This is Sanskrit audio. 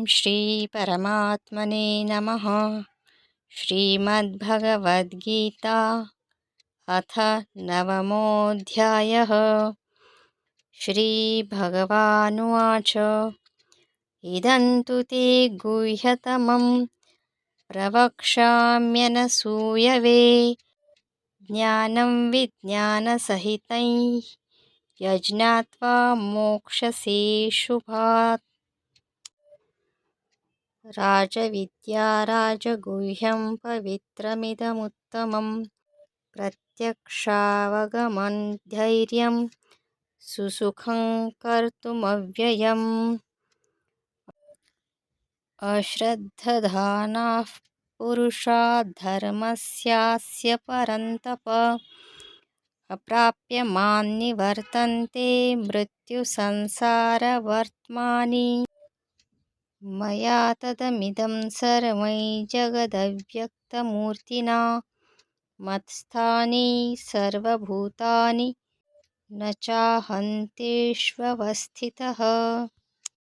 श्रीपरमात्मने नमः। श्रीमद्भगवद्गीता अथ नवमोऽध्यायः। श्रीभगवानुवाच इदं तु ते गुह्यतमं प्रवक्ष्याम्यनसूयवे ज्ञानं विज्ञानसहितं यज्ञात्वा मोक्ष्यसे शुभात्। राजविद्या राजगुह्यं पवित्रमिदमुत्तमं प्रत्यक्षावगमनं धैर्यं सुसुखं कर्तुमव्ययम्। अश्रद्धधानाः पुरुषा धर्मस्यास्य परन्तप अप्राप्य मां निवर्तन्ते मृत्युसंसारवर्त्मानि। मया तदमिदं सर्वं जगदव्यक्तमूर्तिना मत्स्थानि सर्वभूतानि न चाहं तेष्वस्थितः।